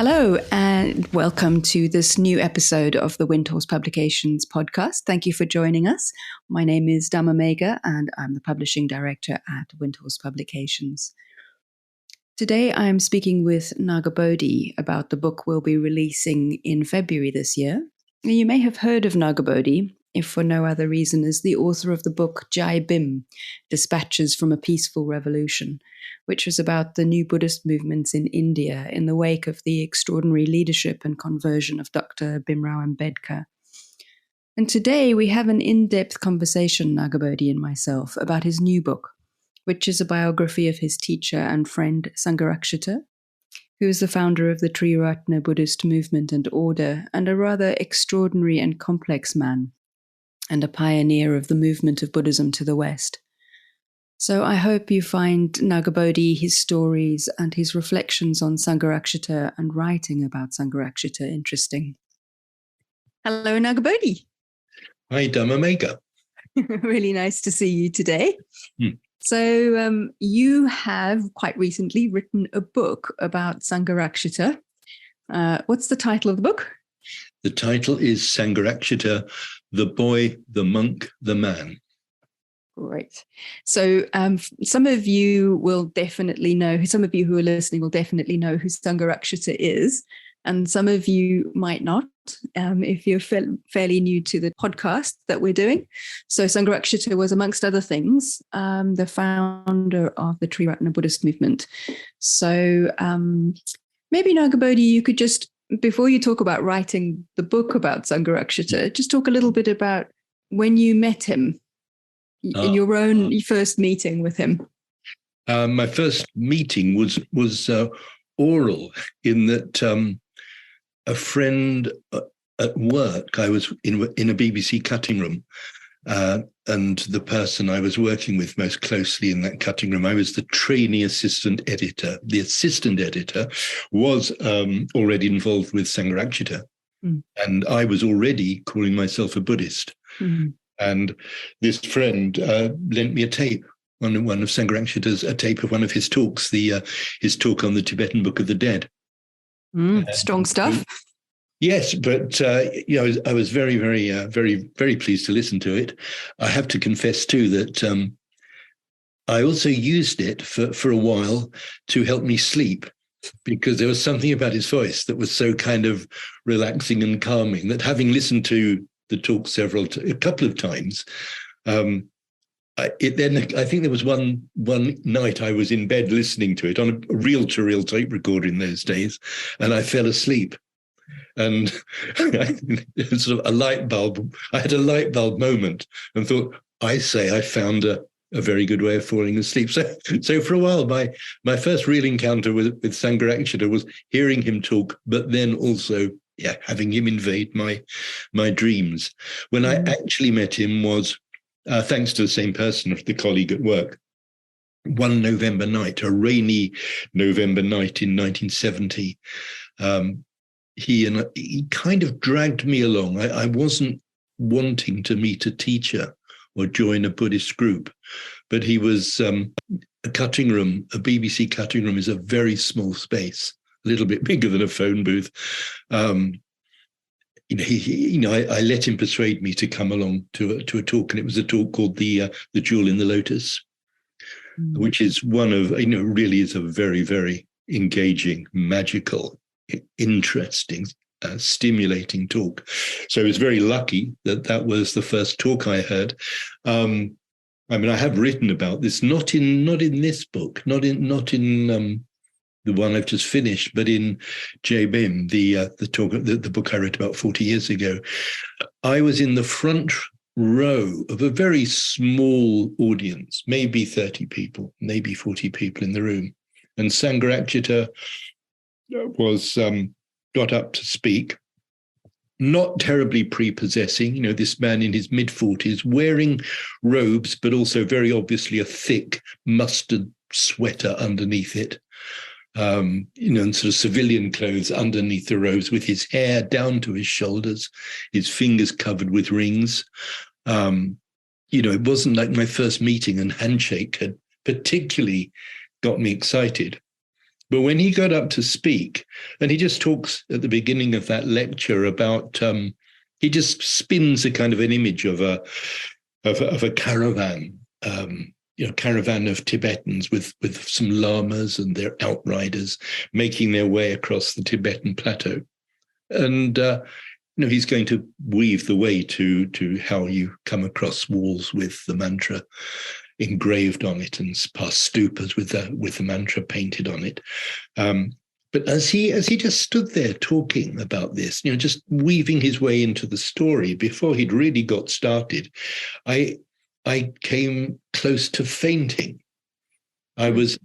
Hello, and welcome to this new episode of the Windhorse Publications podcast. Thank you for joining us. My name is Dhamma Mega, and I'm the publishing director at Windhorse Publications. Today, I'm speaking with Nagabodhi about the book we'll be releasing in February this year. You may have heard of Nagabodhi, if for no other reason as the author of the book Jai Bhim, Dispatches from a Peaceful Revolution, which was about the new Buddhist movements in India in the wake of the extraordinary leadership and conversion of Dr. Bhimrao Ambedkar. And today we have an in-depth conversation, Nagabodhi and myself, about his new book, which is a biography of his teacher and friend Sangharakshita, who is the founder of the Triratna Buddhist movement and order, and a rather extraordinary and complex man, and a pioneer of the movement of Buddhism to the West. So I hope you find Nagabodhi, his stories, and his reflections on Sangharakshita and writing about Sangharakshita interesting. Hello, Nagabodhi. Hi, Dhamma Mega. Really nice to see you today. So you have quite recently written a book about Sangharakshita. What's the title of the book? The title is Sangharakshita, the Boy, the Monk, the Man. Great. So some of you will definitely know, some of you who are listening will definitely know who Sangharakshita is, and some of you might not if you're fairly new to the podcast that we're doing. So Sangharakshita was, amongst other things, the founder of the Triratna Buddhist movement. So maybe Nagabodhi, you could just, before you talk about writing the book about Sangharakshita, just talk a little bit about when you met him, in your own first meeting with him. My first meeting was oral, in that a friend at work, I was in a BBC cutting room, and the person I was working with most closely in that cutting room, I was the trainee assistant editor. The assistant editor was already involved with Sangharakshita, and I was already calling myself a Buddhist. And this friend lent me a tape, one of Sangharakshita's, a tape of one of his talks, his talk on the Tibetan Book of the Dead. Strong stuff. Yes, but I was very, very, very, very pleased to listen to it. I have to confess too that I also used it for a while to help me sleep, because there was something about his voice that was so kind of relaxing and calming that, having listened to the talk a couple of times, I think there was one night I was in bed listening to it on a reel-to-reel tape recorder in those days, and I fell asleep. And sort of I had a light bulb moment and thought, I found a very good way of falling asleep. So for a while, my first real encounter with Sangharakshita was hearing him talk, but then also having him invade my dreams. When I actually met him was thanks to the same person, the colleague at work. One November night, a rainy November night in 1970, he kind of dragged me along. I wasn't wanting to meet a teacher or join a Buddhist group, but he was a cutting room. A BBC cutting room is a very small space, a little bit bigger than a phone booth. I let him persuade me to come along to a talk, and it was a talk called the Jewel in the Lotus, which is one of, really is a very, very engaging, magical, interesting, stimulating talk. So I was very lucky that was the first talk I heard. I have written about this, not in this book, not in the one I've just finished, but in Jai Bhim, the book I wrote about 40 years ago. I was in the front row of a very small audience, maybe 30 people, maybe 40 people in the room. And Sangharakshita was got up to speak, not terribly prepossessing, this man in his mid-40s, wearing robes, but also very obviously a thick mustard sweater underneath it. And sort of civilian clothes underneath the robes, with his hair down to his shoulders, his fingers covered with rings. It wasn't like my first meeting and handshake had particularly got me excited. But when he got up to speak, and he just talks at the beginning of that lecture about, he just spins a kind of an image of a caravan, caravan of Tibetans with some lamas and their outriders making their way across the Tibetan plateau. And he's going to weave the way to how you come across walls with the mantra engraved on it, and past stupas with the mantra painted on it. But as he just stood there talking about this, just weaving his way into the story before he'd really got started, I came close to fainting. I was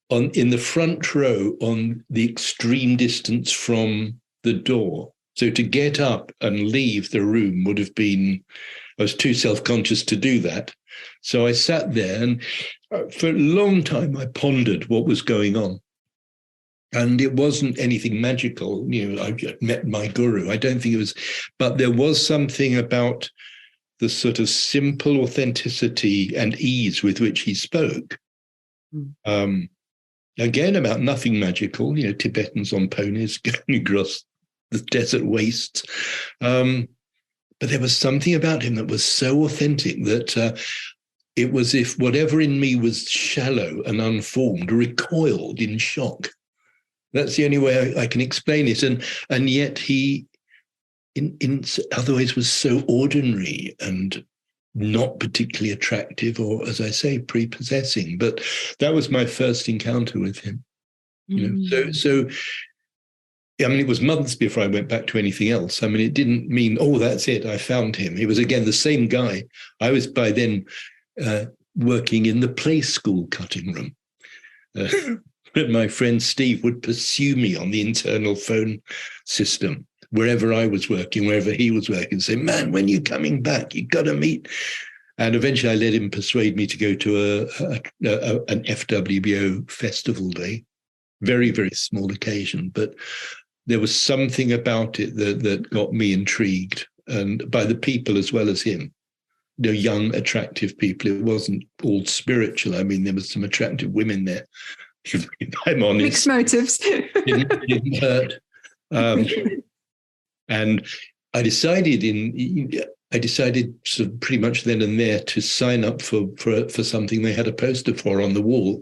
in the front row on the extreme distance from the door. So to get up and leave the room would have been, I was too self-conscious to do that. So I sat there, and for a long time I pondered what was going on. And it wasn't anything magical. I met my guru. I don't think it was, but there was something about the sort of simple authenticity and ease with which he spoke. Again, about nothing magical, Tibetans on ponies going across the desert wastes. But there was something about him that was so authentic that it was if whatever in me was shallow and unformed recoiled in shock. That's the only way I can explain it. And yet he, in other ways, was so ordinary and not particularly attractive, or, as I say, prepossessing. But that was my first encounter with him. So I mean, it was months before I went back to anything else. I mean, it didn't mean, oh, that's it, I found him. It was, again, the same guy. I was by then working in the play school cutting room. But my friend Steve would pursue me on the internal phone system, wherever I was working, wherever he was working, say, man, when are you coming back? You got to meet. And eventually I let him persuade me to go to an FWBO festival day. Very, very small occasion, but there was something about it that got me intrigued, and by the people as well as him. Young, attractive people. It wasn't all spiritual. I mean, there was some attractive women there. If I'm honest. Mixed motives. didn't hurt. And I decided sort of pretty much then and there to sign up for something they had a poster for on the wall.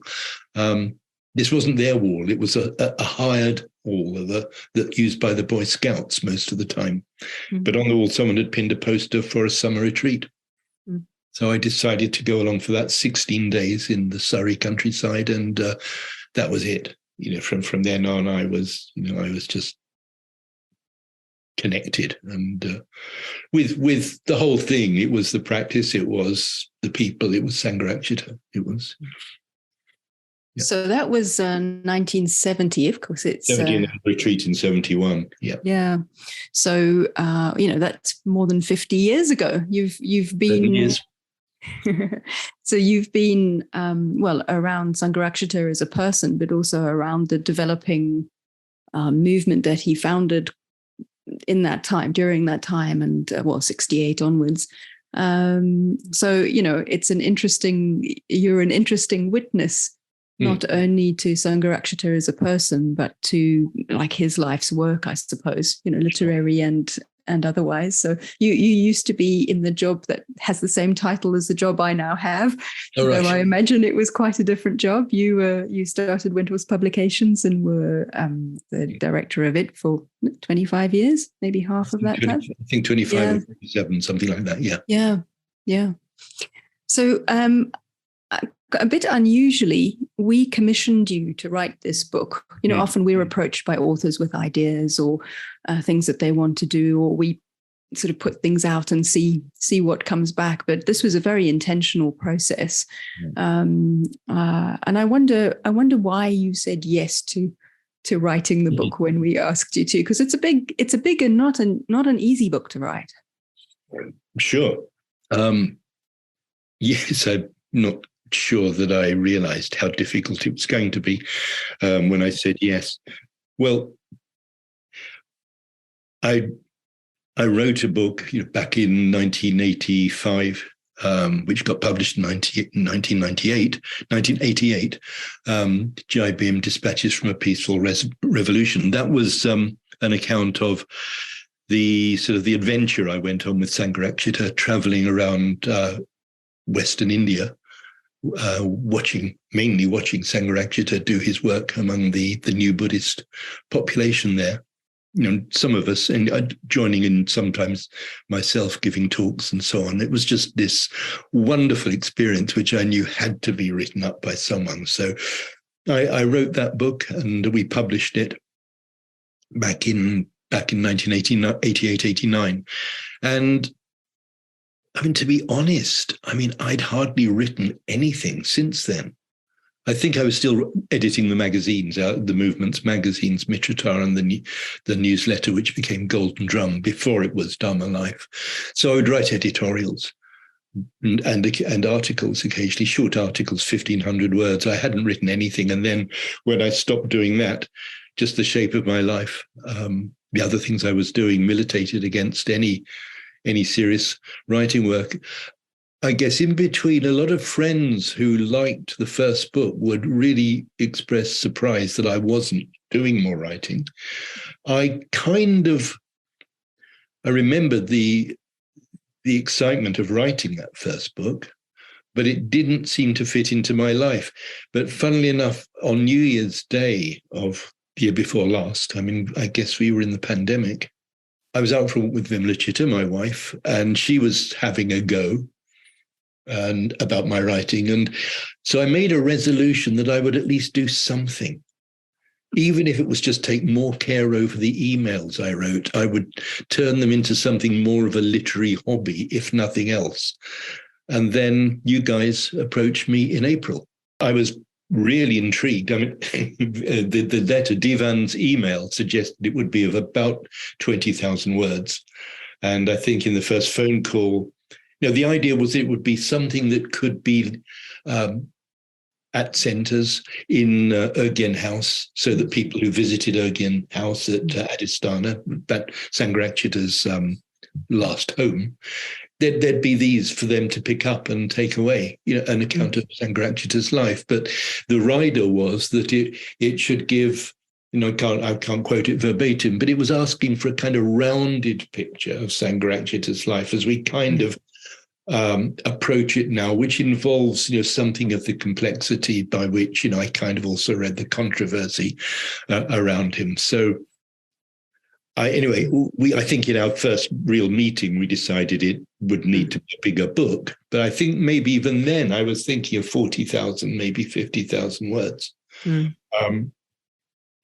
This wasn't their wall. It was a hired wall that used by the Boy Scouts most of the time. Mm-hmm. But on the wall, someone had pinned a poster for a summer retreat. Mm-hmm. So I decided to go along for that 16 days in the Surrey countryside, and that was it. From then on, I was just connected, and with the whole thing. It was the practice, it was the people, it was Sangharakshita. It was. Yeah. So that was 1970, of course. It's 70 and retreat in 71. Yeah. Yeah. So that's more than 50 years ago. You've been. 7 years. So you've been around Sangharakshita as a person, but also around the developing movement that he founded in that time, during that time, and 68 onwards. So you're an interesting witness, not only to Sangharakshita as a person, but to like his life's work, I suppose, literary and otherwise. So you used to be in the job that has the same title as the job I now have. So right. I imagine it was quite a different job. You started Windhorse Publications and were the director of it for 25 years, maybe half of that time. I think 25 or 27, something like that. Yeah. Yeah. So a bit unusually, we commissioned you to write this book. Often we're approached by authors with ideas or things that they want to do, or we sort of put things out and see what comes back. But this was a very intentional process, and I wonder why you said yes to writing the book when we asked you to, because it's a big and not an easy book to write. Sure. Yes, I'm not sure that I realized how difficult it was going to be when I said yes. Well, I wrote a book back in 1985 which got published in 1988, Jai Bhim, Dispatches from a Peaceful Revolution. That was an account of the sort of the adventure I went on with Sangharakshita, traveling around Western India, mainly watching Sangharakshita do his work among the new Buddhist population there. Some of us, and joining in sometimes myself giving talks and so on. It was just this wonderful experience, which I knew had to be written up by someone. So I wrote that book, and we published it back in 1988, 89. And I mean, to be honest, I'd hardly written anything since then. I think I was still editing the magazines, the Movement's magazines, Mitratar, and the newsletter, which became Golden Drum before it was Dharma Life. So I would write editorials and articles occasionally, short articles, 1,500 words. I hadn't written anything. And then when I stopped doing that, just the shape of my life, the other things I was doing militated against any serious writing work. I guess in between, a lot of friends who liked the first book would really express surprise that I wasn't doing more writing. I remembered the excitement of writing that first book, but it didn't seem to fit into my life. But funnily enough, on New Year's Day of the year before last, I guess we were in the pandemic, I was out for a walk with Vimlachita, my wife, and she was having a go and about my writing. And so I made a resolution that I would at least do something, even if it was just take more care over the emails I wrote. I would turn them into something more of a literary hobby, if nothing else. And then you guys approached me in April. I was really intrigued. The letter, Divan's email, suggested it would be of about 20,000 words. And I think in the first phone call, the idea was it would be something that could be at centres in Urgyen House, so that people who visited Urgyen House at Adhisthana, that Sangharakshita's last home, there'd be these for them to pick up and take away, an account of Sangharakshita's life. But the rider was that it should give, I can't quote it verbatim, but it was asking for a kind of rounded picture of Sangharakshita's life as we kind of approach it now, which involves, something of the complexity by which, I kind of also read the controversy around him. So I think in our first real meeting, we decided it would need to be a bigger book. But I think maybe even then I was thinking of 40,000, maybe 50,000 words.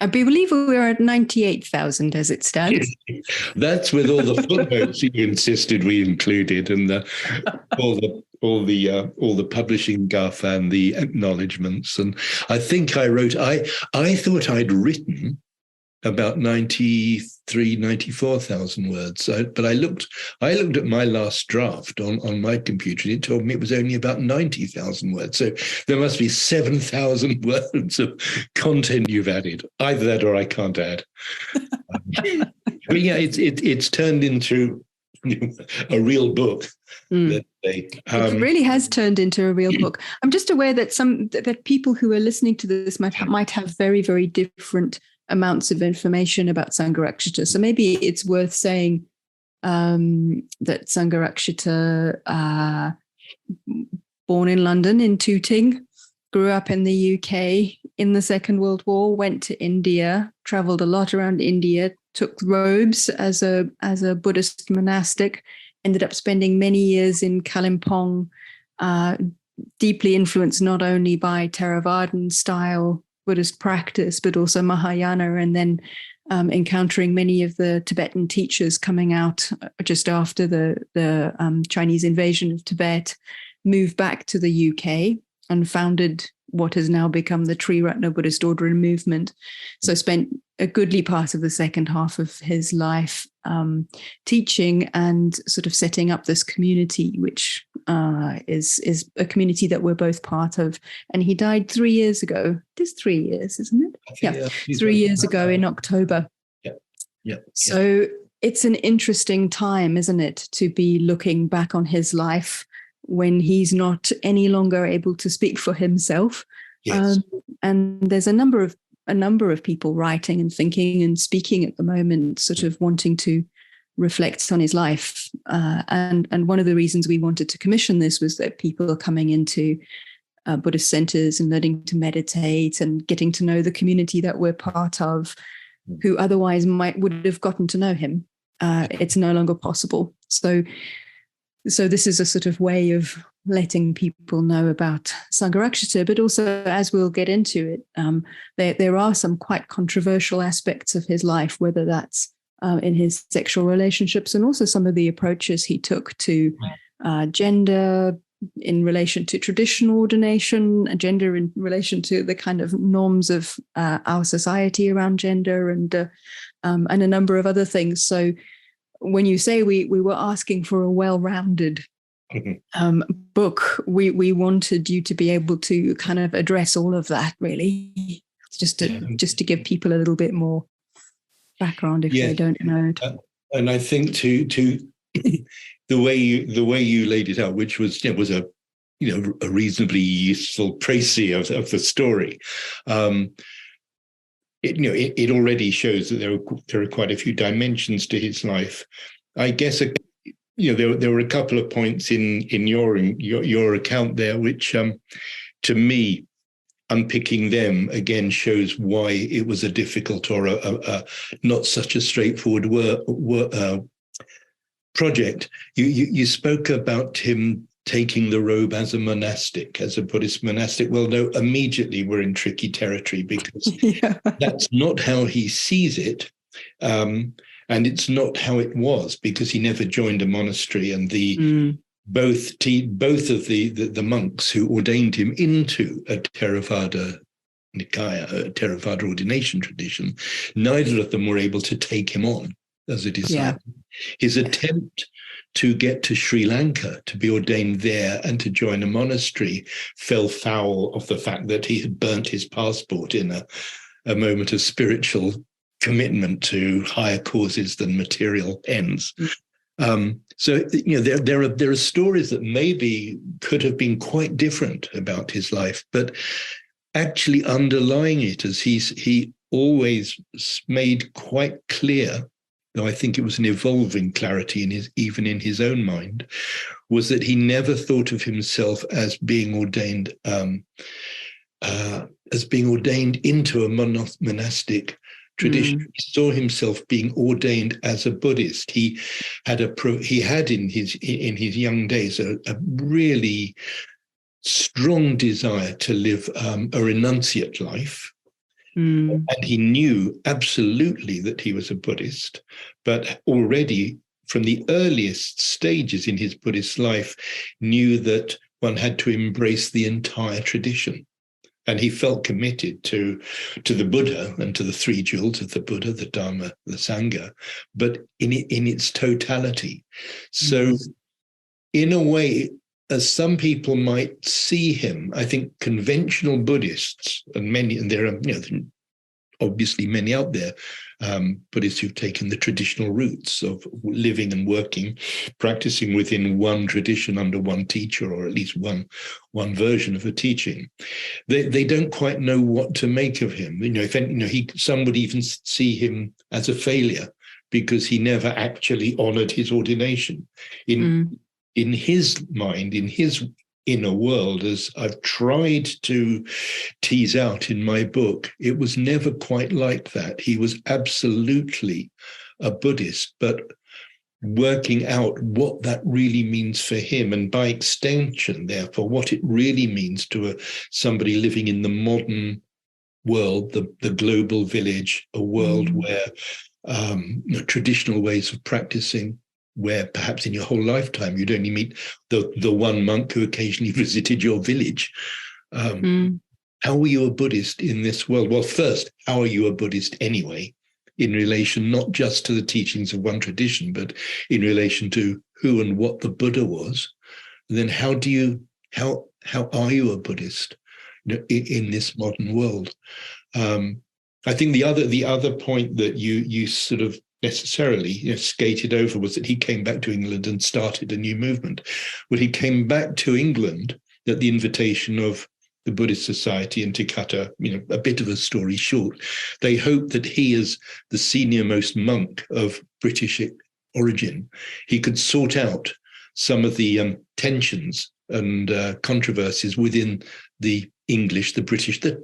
I believe we are at 98,000 as it stands. That's with all the footnotes you insisted we included, and all the publishing guff and the acknowledgements. And I think I thought I'd written about 94,000 words. But I looked at my last draft on my computer, and it told me it was only about 90,000 words. So there must be 7,000 words of content you've added. Either that or I can't add. But yeah, it's turned into a real book. It really has turned into a real book. I'm just aware that that people who are listening to this might have very, very different amounts of information about Sangharakshita. So maybe it's worth saying that Sangharakshita, born in London in Tooting, grew up in the UK in the Second World War, went to India, traveled a lot around India, took robes as a Buddhist monastic, ended up spending many years in Kalimpong, deeply influenced not only by Theravadan style Buddhist practice, but also Mahayana, and then encountering many of the Tibetan teachers coming out just after the Chinese invasion of Tibet, moved back to the UK and founded what has now become the Triratna Buddhist Order and Movement. So spent a goodly part of the second half of his life teaching and sort of setting up this community, which is a community that we're both part of. And he died 3 years ago. It is 3 years, isn't it? Yeah, 3 years ago in October. Yeah. So it's an interesting time, isn't it, to be looking back on his life when he's not any longer able to speak for himself. Yes. And there's a number of people writing and thinking and speaking at the moment, sort of wanting to reflect on his life. And one of the reasons we wanted to commission this was that people are coming into Buddhist centers and learning to meditate and getting to know the community that we're part of, who otherwise would have gotten to know him. It's no longer possible. So this is a sort of way of letting people know about Sangharakshita, but also, as we'll get into it, there are some quite controversial aspects of his life, whether that's in his sexual relationships and also some of the approaches he took to gender in relation to traditional ordination, gender in relation to the kind of norms of our society around gender, and a number of other things. So when you say we were asking for a well-rounded book, we wanted you to be able to kind of address all of that, really, just to give people a little bit more background if they don't know it. And I think to the way you laid it out, which was a reasonably useful précis of the story. It already shows that there are quite a few dimensions to his life. I guess there were a couple of points in your account there, which to me, unpicking them again shows why it was a difficult or a not such a straightforward project. You spoke about him taking the robe as a monastic, as a Buddhist monastic. Well, no, immediately we're in tricky territory, because that's not how he sees it. And it's not how it was, because he never joined a monastery, and both of the monks who ordained him into a Theravada Nikaya, a Theravada ordination tradition, neither of them were able to take him on as a disciple. His attempt to get to Sri Lanka, to be ordained there and to join a monastery, fell foul of the fact that he had burnt his passport in a moment of spiritual commitment to higher causes than material ends. So there are stories that maybe could have been quite different about his life, but actually underlying it, as he always made quite clear, though I think it was an evolving clarity even in his own mind, was that he never thought of himself as being ordained into a monastic tradition. He saw himself being ordained as a Buddhist. He had in his young days a really strong desire to live a renunciate life. And he knew absolutely that he was a Buddhist, but already from the earliest stages in his Buddhist life knew that one had to embrace the entire tradition. And he felt committed to the Buddha and to the three jewels of the Buddha, the Dharma, the Sangha, but in its totality. So in a way, as some people might see him, I think conventional Buddhists, and there are obviously many out there, Buddhists who've taken the traditional routes of living and working, practicing within one tradition under one teacher, or at least one version of a teaching. They don't quite know what to make of him. Some would even see him as a failure because he never actually honored his ordination. In his mind, in his inner world, as I've tried to tease out in my book, it was never quite like that. He was absolutely a Buddhist, but working out what that really means for him, and by extension, therefore, what it really means to somebody living in the modern world, the global village, a world where traditional ways of practicing, where perhaps in your whole lifetime you'd only meet the one monk who occasionally visited your village. How are you a Buddhist in this world? Well, first, how are you a Buddhist anyway, in relation not just to the teachings of one tradition, but in relation to who and what the Buddha was? And then how are you a Buddhist in this modern world? I think the other point that you sort of necessarily skated over was that he came back to England and started a new movement. Well, he came back to England at the invitation of the Buddhist Society, and to cut a bit of a story short, they hoped that he, as the senior most monk of British origin, he could sort out some of the tensions and controversies within the British, the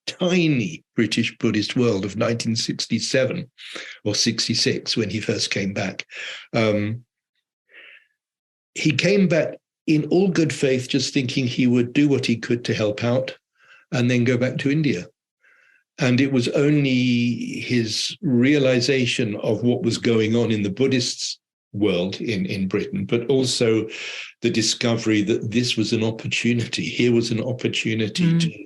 tiny British Buddhist world of 1967 or 66 when he first came back. He came back in all good faith, just thinking he would do what he could to help out and then go back to India. And it was only his realization of what was going on in the Buddhist world in Britain, but also the discovery that this was an opportunity. Here was an opportunity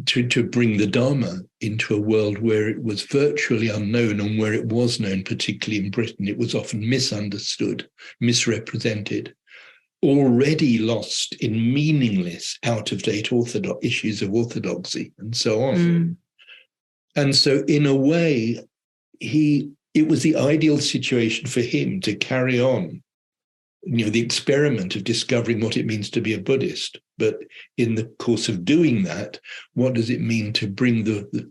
to bring the Dharma into a world where it was virtually unknown, and where it was known, particularly in Britain, it was often misunderstood, misrepresented, already lost in meaningless, out-of-date issues of orthodoxy, and so on. And so, in a way, it was the ideal situation for him to carry on, the experiment of discovering what it means to be a Buddhist. But in the course of doing that, what does it mean to bring the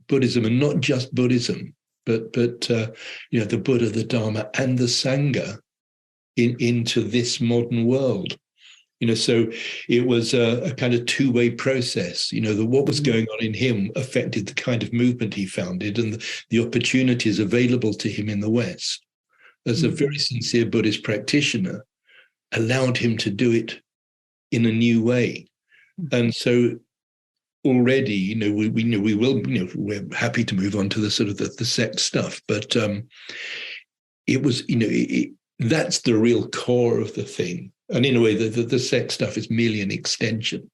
Buddhism, and not just Buddhism, but the Buddha, the Dharma, and the Sangha into this modern world? So it was a kind of two-way process. What was going on in him affected the kind of movement he founded and the opportunities available to him in the West as a very sincere Buddhist practitioner allowed him to do it in a new way. And so already, we're happy to move on to the sort of the sex stuff, but it was, that's the real core of the thing. And in a way, the sex stuff is merely an extension,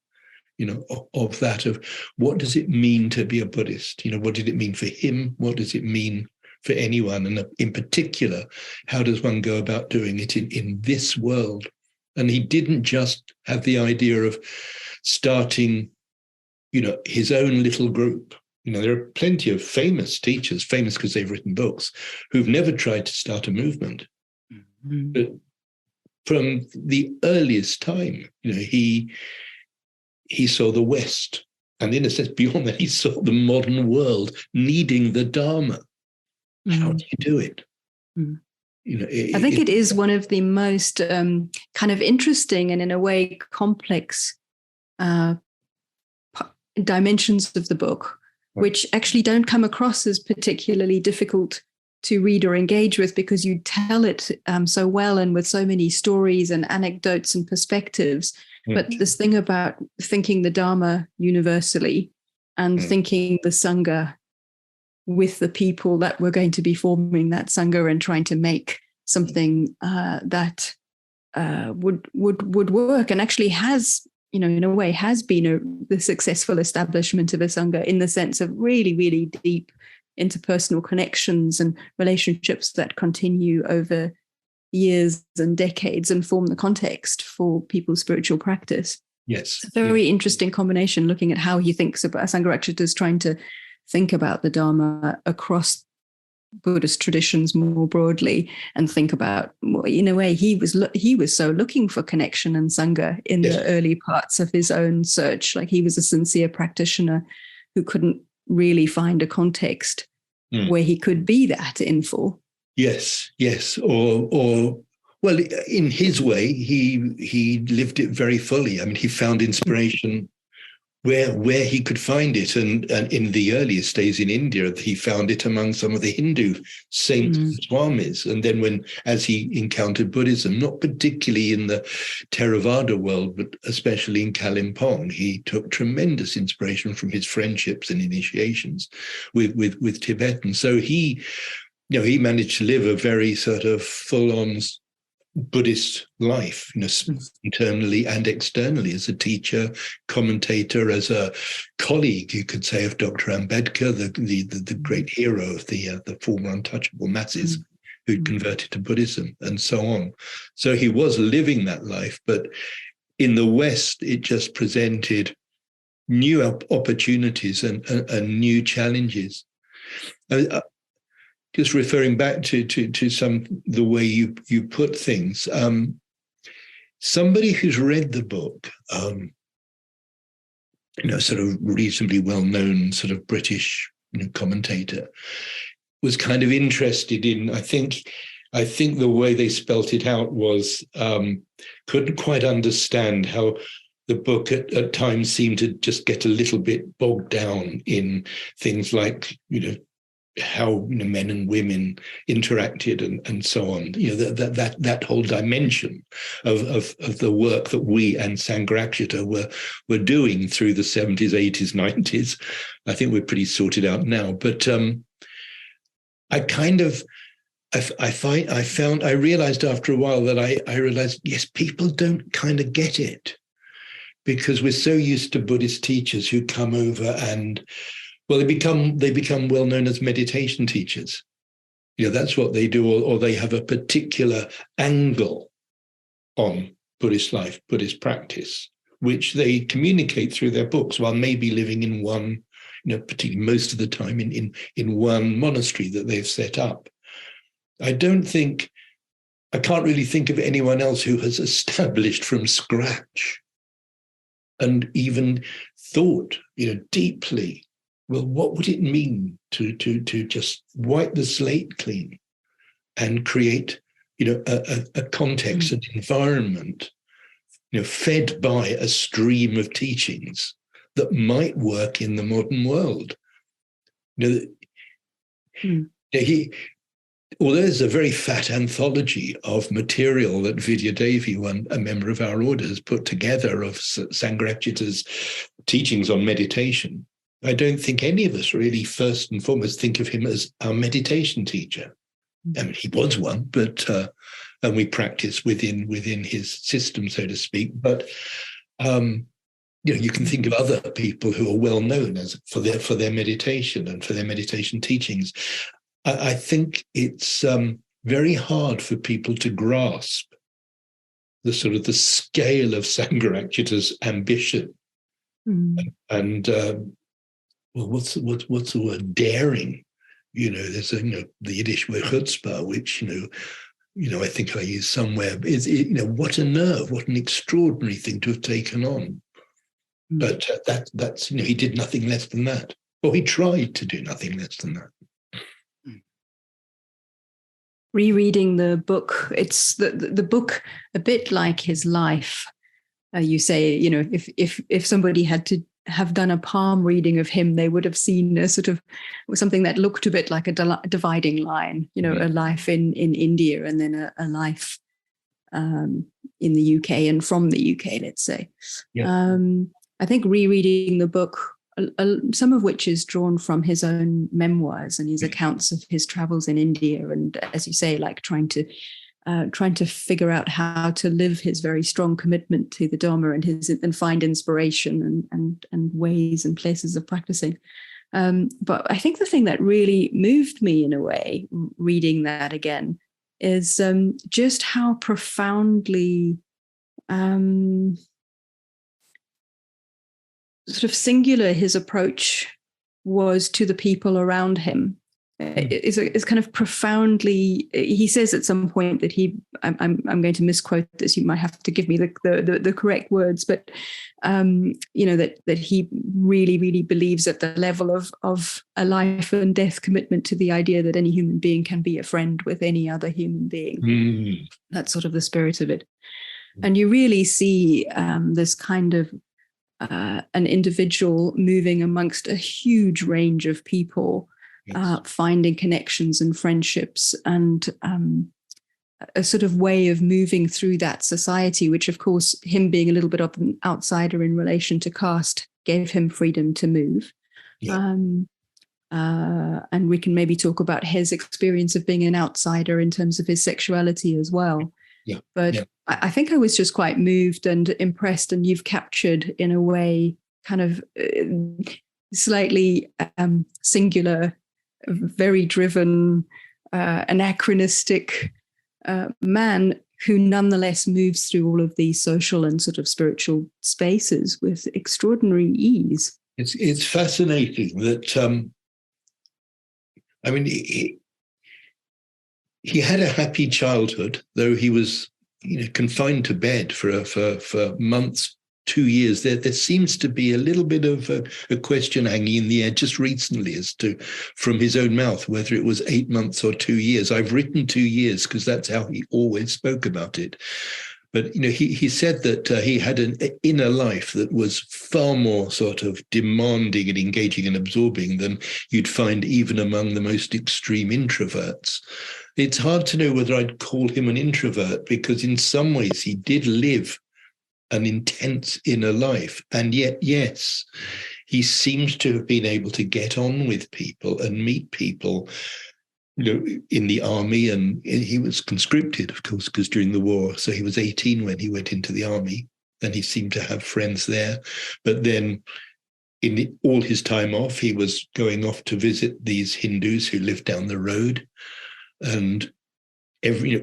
of that, of what does it mean to be a Buddhist? What did it mean for him? What does it mean for anyone? And in particular, how does one go about doing it in this world? And he didn't just have the idea of starting, his own little group. There are plenty of famous teachers, famous because they've written books, who've never tried to start a movement. But from the earliest time, he saw the West, and in a sense, beyond that, he saw the modern world needing the Dharma. How do you do it? I think it is one of the most kind of interesting and, in a way, complex dimensions of the book, which actually don't come across as particularly difficult to read or engage with, because you tell it so well and with so many stories and anecdotes and perspectives. But this thing about thinking the Dharma universally and thinking the Sangha with the people that were going to be forming that Sangha, and trying to make something that would work, and actually has, in a way, has been the successful establishment of a Sangha, in the sense of really, really deep interpersonal connections and relationships that continue over years and decades and form the context for people's spiritual practice. Yes. It's a very interesting combination, looking at how he thinks about Sangharakshita is trying to think about the Dharma across Buddhist traditions more broadly, and think about, in a way, he was so looking for connection and Sangha in the early parts of his own search. Like, he was a sincere practitioner who couldn't really find a context where he could be that in full. Yes. Or well, in his way, he lived it very fully. I mean, he found inspiration where he could find it. And in the earliest days in India, he found it among some of the Hindu saints and swamis. And then as he encountered Buddhism, not particularly in the Theravada world, but especially in Kalimpong, he took tremendous inspiration from his friendships and initiations with Tibetans. So he managed to live a very sort of full-on Buddhist life, internally and externally, as a teacher, commentator, as a colleague, you could say, of Dr. Ambedkar, the great hero of the former untouchable masses who converted to Buddhism, and so on. So he was living that life, but in the West, it just presented new opportunities and new challenges. just referring back to the way you put things. Somebody who's read the book, sort of reasonably well-known sort of British commentator, was kind of interested in, I think the way they spelt it out was, couldn't quite understand how the book at times seemed to just get a little bit bogged down in things like, how men and women interacted and so on. That whole dimension of the work that we and Sangharakshita were doing through the 70s, 80s, 90s. I think we're pretty sorted out now. But I realized after a while that I realized, yes, people don't kind of get it, because we're so used to Buddhist teachers who come over and, well, they become well known as meditation teachers. That's what they do, or they have a particular angle on Buddhist life, Buddhist practice, which they communicate through their books, while maybe living in one, particularly most of the time in one monastery that they've set up. I can't really think of anyone else who has established from scratch and even thought, deeply, well, what would it mean to just wipe the slate clean and create, a context, an environment, fed by a stream of teachings that might work in the modern world. Although there's a very fat anthology of material that Vidya Devi, a member of our order, has put together of Sangharakshita's teachings on meditation, I don't think any of us really first and foremost think of him as our meditation teacher. I mean, he was one, but and we practice within his system, so to speak. But you can think of other people who are well known as for their meditation and for their meditation teachings. I think it's very hard for people to grasp the scale of Sangharakshita's ambition and what's the word? Daring. There's the Yiddish word chutzpah, which I think I used somewhere. Is what a nerve, what an extraordinary thing to have taken on. But that's he did nothing less than that, or he tried to do nothing less than that. Rereading the book, it's the book a bit like his life. You say, if somebody had to have done a palm reading of him, they would have seen a sort of something that looked a bit like a dividing line, a life in India and then a life in the UK and from the UK, let's say. Yeah. I think rereading the book, some of which is drawn from his own memoirs and his accounts of his travels in India, and as you say, like trying to figure out how to live his very strong commitment to the Dharma and find inspiration and ways and places of practicing. But I think the thing that really moved me in a way, reading that again, is just how profoundly sort of singular his approach was to the people around him. It's kind of profoundly. He says at some point that I'm going to misquote this. You might have to give me the correct words, but that he really, really believes at the level of a life and death commitment to the idea that any human being can be a friend with any other human being. That's sort of the spirit of it, and you really see this kind of an individual moving amongst a huge range of people. Yes. Finding connections and friendships and a sort of way of moving through that society, which, of course, him being a little bit of an outsider in relation to caste gave him freedom to move. Yeah. And we can maybe talk about his experience of being an outsider in terms of his sexuality as well. Yeah. But I think I was just quite moved and impressed, and you've captured in a way kind of slightly singular, very driven, anachronistic man who nonetheless moves through all of these social and sort of spiritual spaces with extraordinary ease. It's fascinating that, he had a happy childhood, though he was, confined to bed for months, 2 years. There seems to be a little bit of a question hanging in the air just recently as to, from his own mouth, whether it was 8 months or 2 years. I've written 2 years because that's how he always spoke about it. But he said that he had an inner life that was far more sort of demanding and engaging and absorbing than you'd find even among the most extreme introverts. It's hard to know whether I'd call him an introvert, because in some ways he did live an intense inner life. And yet, yes, he seems to have been able to get on with people and meet people, in the army. And he was conscripted, of course, because during the war. So he was 18 when he went into the army, and he seemed to have friends there. But then in all his time off, he was going off to visit these Hindus who lived down the road. And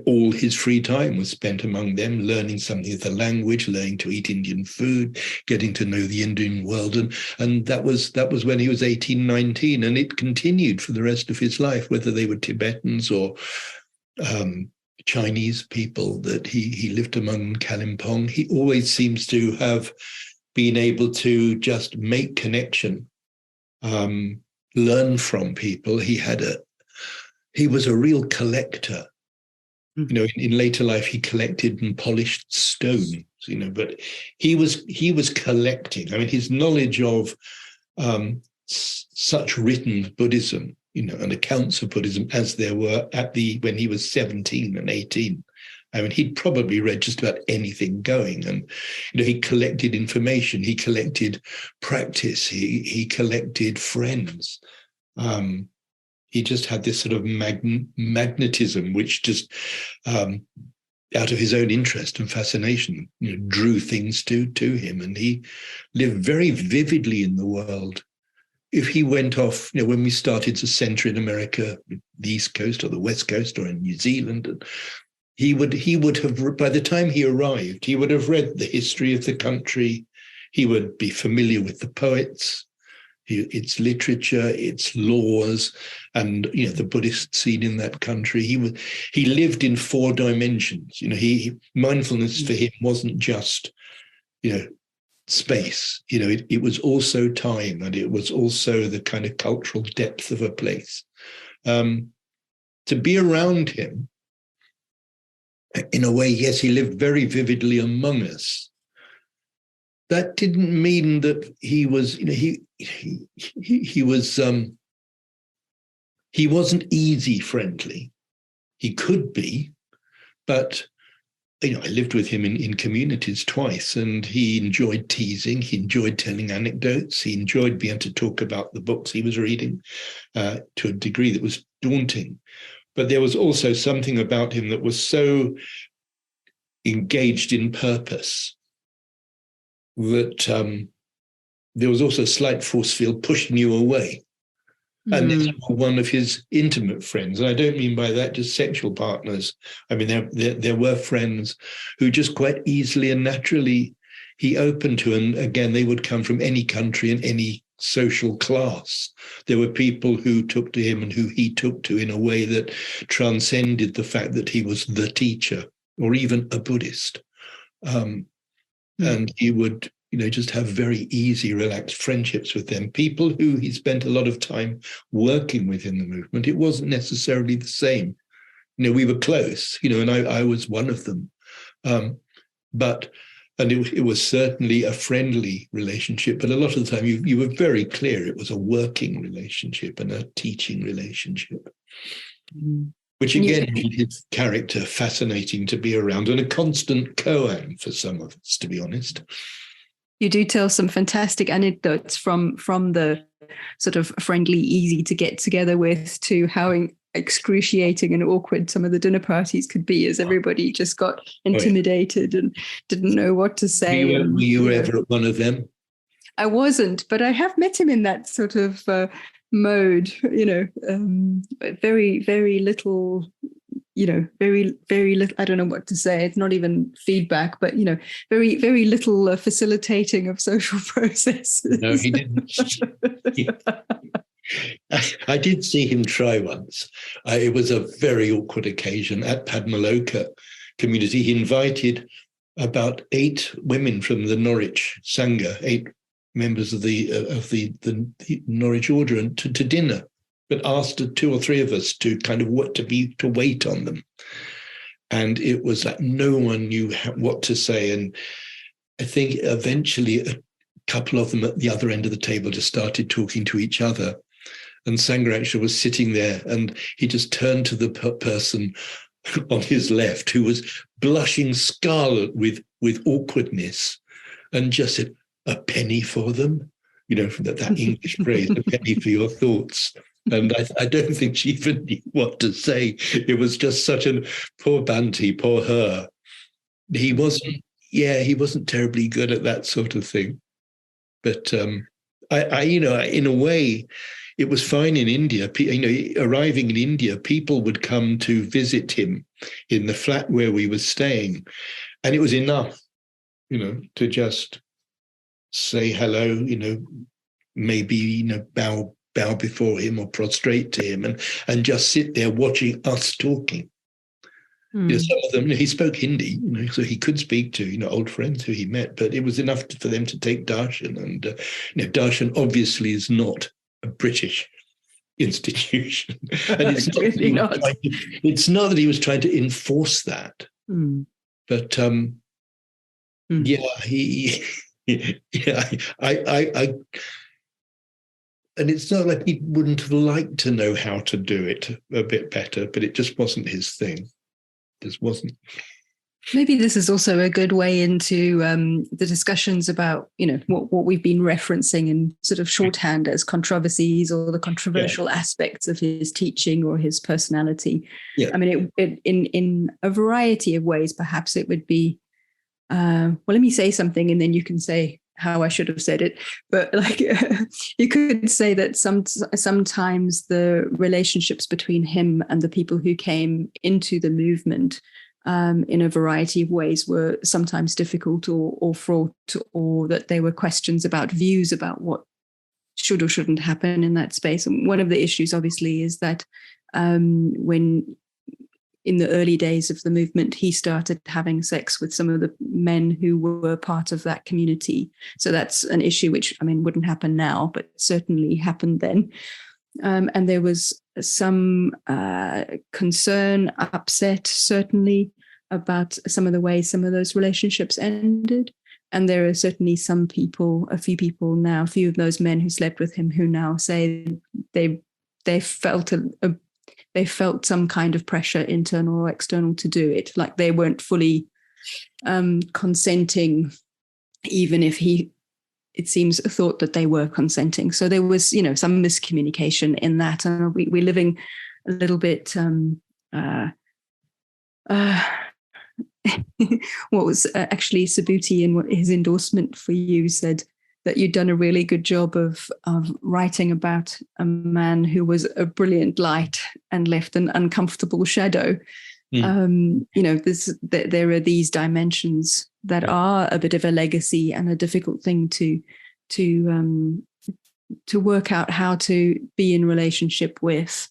all his free time was spent among them, learning something of the language, learning to eat Indian food, getting to know the Indian world. And that was when he was 18, 19. And it continued for the rest of his life, whether they were Tibetans or Chinese people that he lived among in Kalimpong. He always seems to have been able to just make connection, learn from people. He was a real collector. In later life, he collected and polished stones, but he was collecting. I mean, his knowledge of such written Buddhism, and accounts of Buddhism as there were when he was 17 and 18. I mean, he'd probably read just about anything going. And, he collected information, he collected practice, he collected friends. He just had this sort of magnetism, which just, out of his own interest and fascination, drew things to him. And he lived very vividly in the world. If he went off, when we started to center in America, the East Coast or the West Coast or in New Zealand, he would have, by the time he arrived, he would have read the history of the country. He would be familiar with the poets, its literature, its laws, and the Buddhist scene in that country. He lived in 4 dimensions. Mindfulness for him wasn't just space. It was also time, and it was also the kind of cultural depth of a place. To be around him, in a way, yes, he lived very vividly among us. That didn't mean that he was, he wasn't easy friendly. He could be, but I lived with him in communities twice, and he enjoyed teasing. He enjoyed telling anecdotes. He enjoyed being able to talk about the books he was reading to a degree that was daunting. But there was also something about him that was so engaged in purpose that there was also a slight force field pushing you away. And this was one of his intimate friends. And I don't mean by that just sexual partners. I mean, there were friends who just quite easily and naturally he opened to. And again, they would come from any country and any social class. There were people who took to him and who he took to in a way that transcended the fact that he was the teacher or even a Buddhist. And he would, just have very easy, relaxed friendships with them. People who he spent a lot of time working with in the movement, it wasn't necessarily the same. We were close, and I was one of them. And it was certainly a friendly relationship, but a lot of the time you were very clear it was a working relationship and a teaching relationship, which again made his character fascinating to be around and a constant koan for some of us, to be honest. You do tell some fantastic anecdotes from the sort of friendly, easy to get together with to how excruciating and awkward some of the dinner parties could be, as everybody just got intimidated and didn't know what to say. Were you ever at one of them? I wasn't, but I have met him in that sort of mode, very, very little, very, very little, I don't know what to say. It's not even feedback, but, very, very little facilitating of social processes. No, he didn't. I did see him try once. It was a very awkward occasion at Padmaloka community. He invited about 8 women from the Norwich Sangha, 8 members of the Norwich order, and to dinner, but asked 2 or 3 of us to kind of to wait on them. And it was like no one knew what to say. And I think eventually a couple of them at the other end of the table just started talking to each other. And Sangharakshita was sitting there, and he just turned to the person on his left who was blushing scarlet with awkwardness, and just said, "A penny for them," that English phrase, "a penny for your thoughts." And I don't think she even knew what to say. It was just such a poor Banti, poor her. He wasn't terribly good at that sort of thing. But in a way, it was fine in India. Arriving in India, people would come to visit him in the flat where we were staying, and it was enough, to just say hello, maybe bow before him or prostrate to him, and just sit there watching us talking. Some of them, he spoke Hindi, so he could speak to, old friends who he met, but it was enough for them to take darshan. And, darshan obviously is not a British institution. And it's it's not that he was trying to enforce that. But I and it's not like he wouldn't have liked to know how to do it a bit better, but it just wasn't his thing. This wasn't. Maybe this is also a good way into the discussions about, what we've been referencing in sort of shorthand as controversies or the controversial aspects of his teaching or his personality. Yeah. I mean, in a variety of ways, perhaps it would be, well, let me say something and then you can say how I should have said it. But you could say that sometimes the relationships between him and the people who came into the movement in a variety of ways were sometimes difficult or fraught, or that there were questions about views about what should or shouldn't happen in that space. And one of the issues, obviously, is that when in the early days of the movement, he started having sex with some of the men who were part of that community. So that's an issue which, wouldn't happen now, but certainly happened then. And there was some concern, upset, certainly, about some of the ways some of those relationships ended. And there are certainly a few people now, a few of those men who slept with him who now say they felt they felt some kind of pressure, internal or external, to do it. Like they weren't fully consenting, even if it seems, thought that they were consenting. So there was, some miscommunication in that. And we're living a little bit, what was actually Subhuti in his endorsement for you said that you'd done a really good job of writing about a man who was a brilliant light and left an uncomfortable shadow. There are these dimensions that are a bit of a legacy and a difficult thing to work out how to be in relationship with.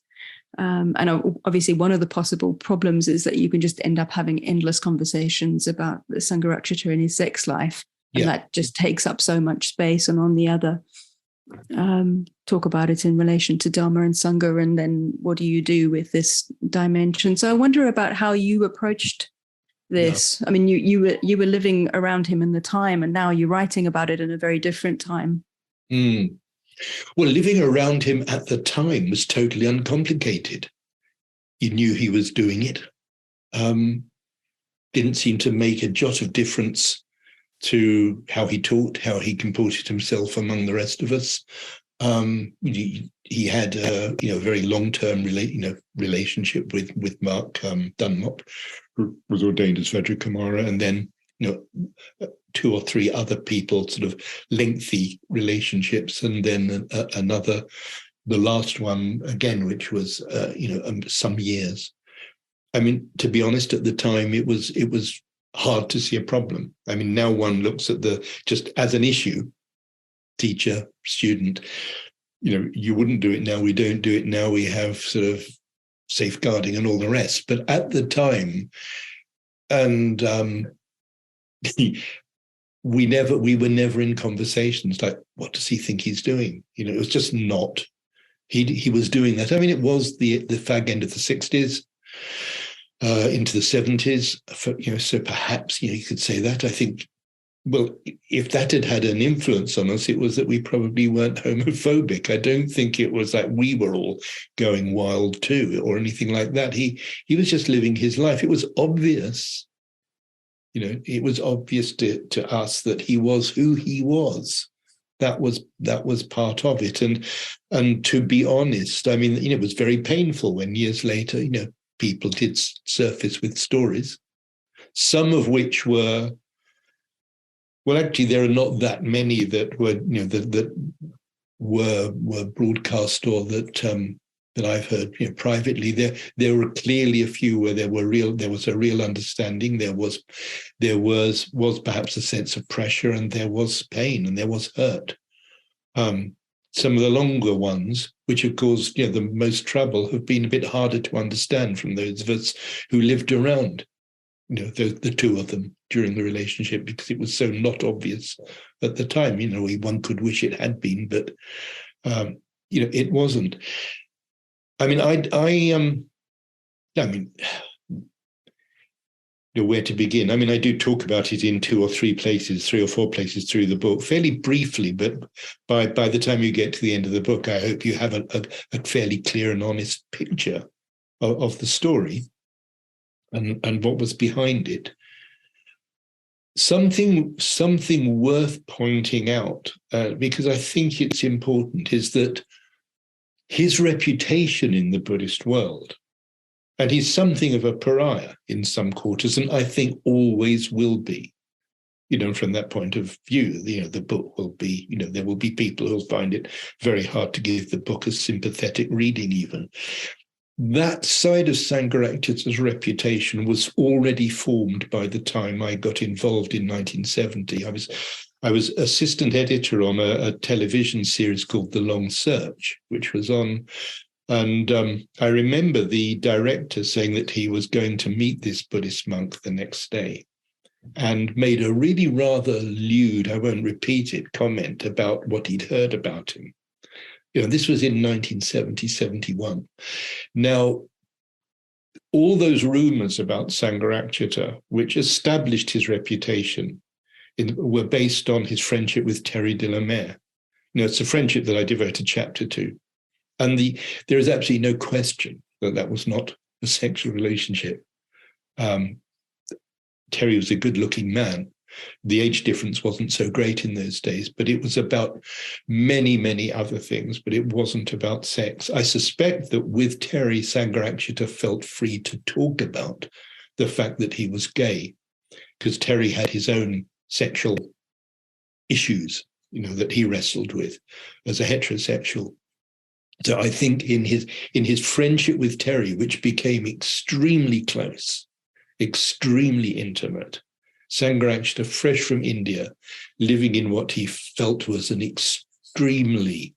And obviously one of the possible problems is that you can just end up having endless conversations about the Sangharakshita and his sex life. And that just takes up so much space. And on the other, talk about it in relation to Dharma and Sangha, and then what do you do with this dimension? So I wonder about how you approached this. Yeah. You were living around him in the time, and now you're writing about it in a very different time. Well, living around him at the time was totally uncomplicated. You knew he was doing it. Didn't seem to make a jot of difference to how he taught, how he comported himself among the rest of us. He had a very long-term relationship with Mark Dunlop, who was ordained as Vajrakumara, and then 2 or 3 other people, sort of lengthy relationships, and then the last one again, which was some years. To be honest, at the time it was hard to see a problem. Now one looks at just as an issue, teacher, student. you wouldn't do it now. We don't do it now. We have sort of safeguarding and all the rest. But at the time, and we were never in conversations like, what does he think he's doing? It was just not. He was doing that. I mean, it was the fag end of the 60s. Into the 70s, so perhaps you could say that. I think, well, if that had an influence on us, it was that we probably weren't homophobic. I don't think it was like we were all going wild too or anything like that. He was just living his life. It was obvious, it was obvious to us that he was who he was. That was part of it. And to be honest, I mean, it was very painful when years later, people did surface with stories, some of which were, well, actually, there are not that many that were, that were broadcast or that I've heard, privately. There were clearly a few where there was a real understanding. There was perhaps a sense of pressure, and there was pain, and there was hurt. Some of the longer ones, which have caused the most trouble, have been a bit harder to understand from those of us who lived around, the two of them during the relationship, because it was so not obvious at the time. One could wish it had been, but it wasn't. I mean, where to begin? I mean, I do talk about it in 3 or 4 places through the book, fairly briefly, but by the time you get to the end of the book, I hope you have a fairly clear and honest picture of the story and what was behind it. Something worth pointing out, because I think it's important, is that his reputation in the Buddhist world, and he's something of a pariah in some quarters, and I think always will be. From that point of view, the book will be, there will be people who'll find it very hard to give the book a sympathetic reading even. That side of Sangharakshita's reputation was already formed by the time I got involved in 1970. I was assistant editor on a television series called The Long Search, which was on. And I remember the director saying that he was going to meet this Buddhist monk the next day and made a really rather lewd, I won't repeat it, comment about what he'd heard about him. This was in 1970, 71. Now, all those rumors about Sangharakshita, which established his reputation, were based on his friendship with Terry de la Mare. It's a friendship that I devote a chapter to. And there is absolutely no question that was not a sexual relationship. Terry was a good-looking man. The age difference wasn't so great in those days, but it was about many, many other things, but it wasn't about sex. I suspect that with Terry, Sangharakshita felt free to talk about the fact that he was gay, because Terry had his own sexual issues, that he wrestled with as a heterosexual. So I think in his friendship with Terry, which became extremely close, extremely intimate, Sangharakshita, fresh from India, living in what he felt was an extremely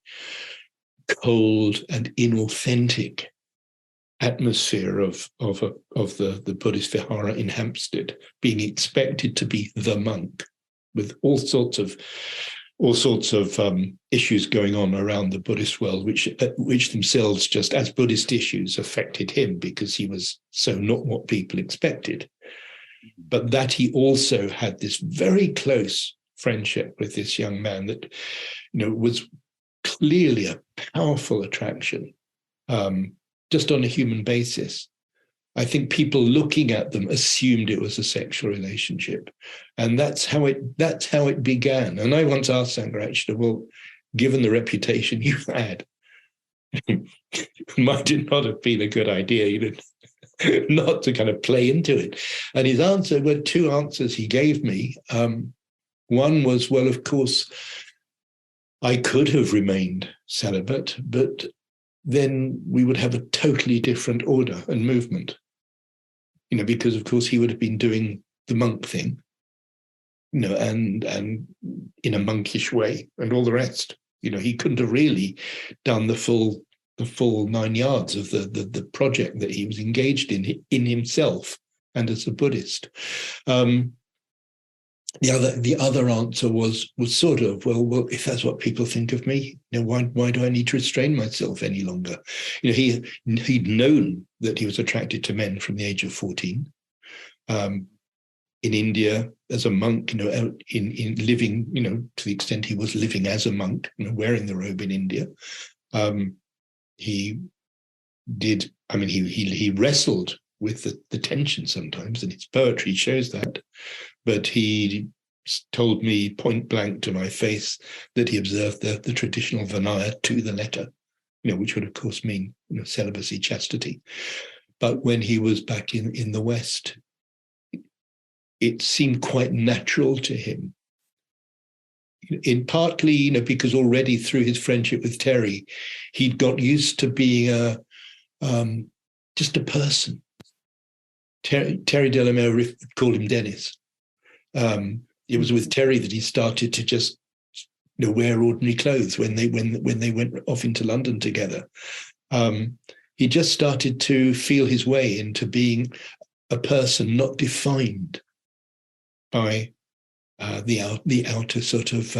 cold and inauthentic atmosphere of the Buddhist vihara in Hampstead, being expected to be the monk, with all sorts of issues going on around the Buddhist world, which themselves, just as Buddhist issues, affected him because he was so not what people expected. But that he also had this very close friendship with this young man that, was clearly a powerful attraction, just on a human basis. I think people looking at them assumed it was a sexual relationship, and that's how it began. And I once asked Sangharakshita, well, given the reputation you had, might it not have been a good idea, not to kind of play into it? And his answer were 2 answers he gave me. One was, well, of course, I could have remained celibate, but then we would have a totally different order and movement. Because of course he would have been doing the monk thing, and in a monkish way and all the rest. He couldn't have really done the full 9 yards of the project that he was engaged in himself and as a Buddhist. The other answer was sort of, well, if that's what people think of me, why do I need to restrain myself any longer? He'd known that he was attracted to men from the age of 14. In India, as a monk, in living, to the extent he was living as a monk, wearing the robe in India, he did. I mean, he wrestled with the tension sometimes, and his poetry shows that. But he told me point blank to my face that he observed the traditional Vinaya to the letter, which would of course mean celibacy, chastity. But when he was back in the West, it seemed quite natural to him. In partly, because already through his friendship with Terry, he'd got used to being just a person. Terry Delamere called him Dennis. It was with Terry that he started to just wear ordinary clothes when they went off into London together. He just started to feel his way into being a person not defined by the outer sort of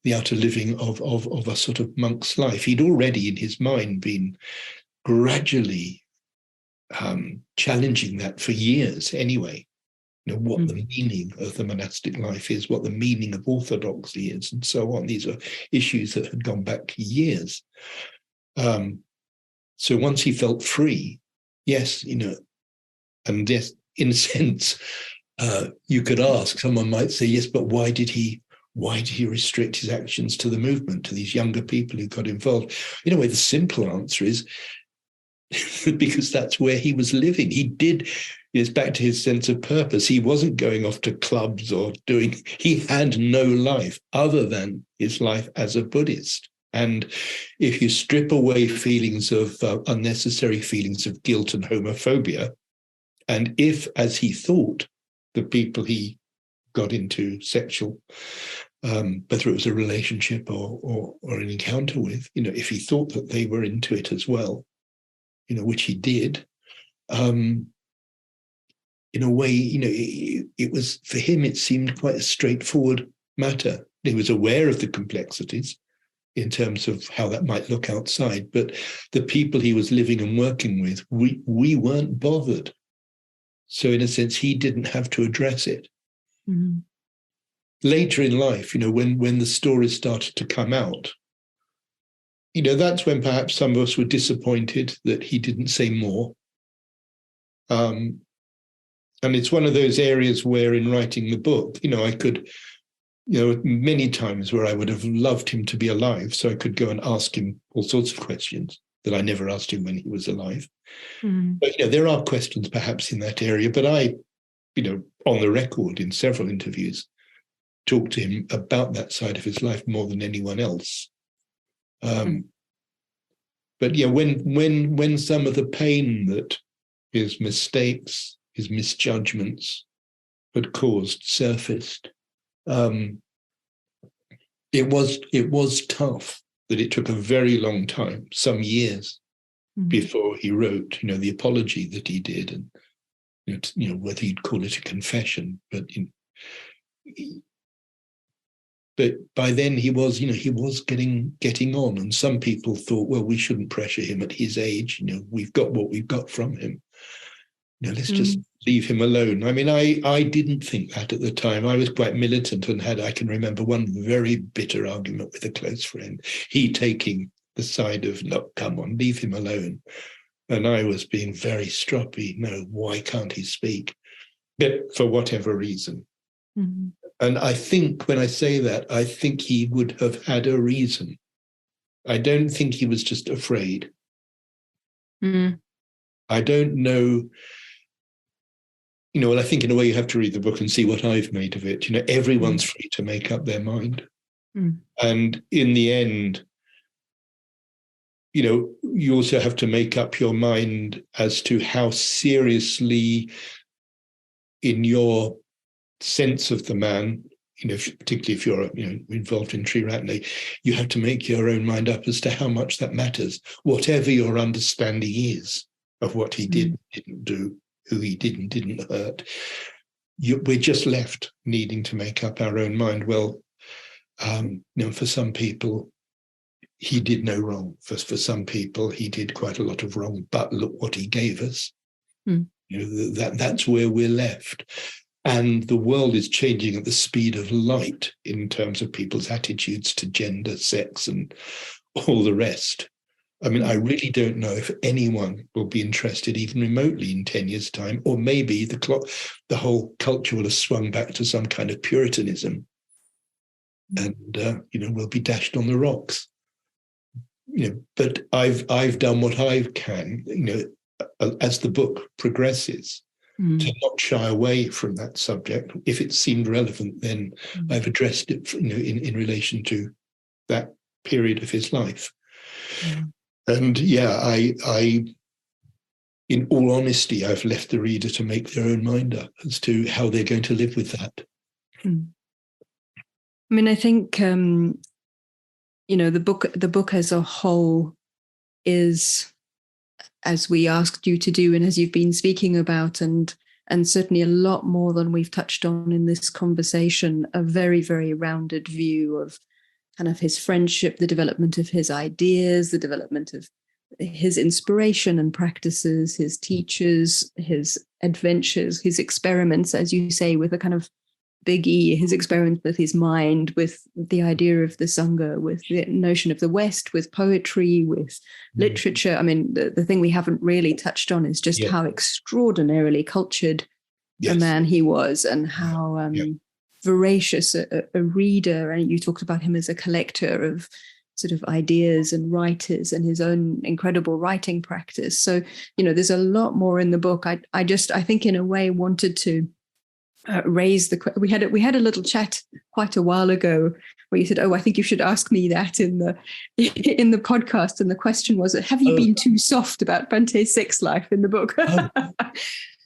the outer living of a sort of monk's life. He'd already in his mind been gradually challenging that for years anyway. What the meaning of the monastic life is, what the meaning of orthodoxy is, and so on. These are issues that had gone back years. So once he felt free, yes, and yes, in a sense, you could ask, someone might say, yes, but why did he restrict his actions to the movement, to these younger people who got involved? In a way, the simple answer is because that's where he was living. It's back to his sense of purpose. He wasn't going off to clubs he had no life other than his life as a Buddhist. And if you strip away feelings of unnecessary feelings of guilt and homophobia, and if, as he thought, the people he got into sexual, whether it was a relationship or an encounter with, if he thought that they were into it as well, which he did, in a way, it was, for him, it seemed quite a straightforward matter. He was aware of the complexities in terms of how that might look outside, but the people he was living and working with, we weren't bothered. So in a sense, he didn't have to address it. Mm-hmm. Later in life, when the stories started to come out, that's when perhaps some of us were disappointed that he didn't say more. And it's one of those areas where in writing the book, I could, many times where I would have loved him to be alive, so I could go and ask him all sorts of questions that I never asked him when he was alive. Mm. But, there are questions perhaps in that area, but I, on the record in several interviews, talked to him about that side of his life more than anyone else. But yeah, when some of the pain that his mistakes, his misjudgments had caused surfaced, it was tough. That it took a very long time, some years, before he wrote, the apology that he did, and whether you'd call it a confession, but by then he was getting on, and some people thought, well, we shouldn't pressure him at his age. We've got what we've got from him. Let's just leave him alone. I mean, I didn't think that at the time. I was quite militant and I can remember one very bitter argument with a close friend, he taking the side of, look, come on, leave him alone. And I was being very stroppy. No, why can't he speak? But for whatever reason. Mm-hmm. And I think when I say that, I think he would have had a reason. I don't think he was just afraid. Mm. I don't know. Well, I think in a way you have to read the book and see what I've made of it. Everyone's free to make up their mind. Mm. And in the end, you also have to make up your mind as to how seriously, in your sense of the man, particularly if you're involved in Triratna, you have to make your own mind up as to how much that matters, whatever your understanding is of what he did, didn't do, who he didn't hurt. We're just left needing to make up our own mind. Well, for some people, he did no wrong. For some people, he did quite a lot of wrong, but look what he gave us. That's where we're left. And the world is changing at the speed of light in terms of people's attitudes to gender, sex, and all the rest. I mean, I really don't know if anyone will be interested even remotely in 10 years' time, or maybe the whole culture will have swung back to some kind of Puritanism, and we'll be dashed on the rocks. But I've done what I can, as the book progresses, to not shy away from that subject. If it seemed relevant, then I've addressed it, in relation to that period of his life. And I, in all honesty, I've left the reader to make their own mind up as to how they're going to live with that. I mean, I think the book as a whole is, as we asked you to do, and as you've been speaking about, and certainly a lot more than we've touched on in this conversation, a very, very rounded view of kind of his friendship, the development of his ideas, the development of his inspiration and practices, his teachers, his adventures, his experiments, as you say, with a kind of big E, his experiments with his mind, with the idea of the Sangha, with the notion of the West, with poetry, with literature. I mean, the thing we haven't really touched on is just how extraordinarily cultured a man he was, and how voracious a reader. And you talked about him as a collector of sort of ideas and writers, and his own incredible writing practice. So, there's a lot more in the book. I think in a way wanted to raise we had a little chat quite a while ago where you said, "Oh, I think you should ask me that in the podcast." And the question was, "Have you been too soft about Bante's sex life in the book?"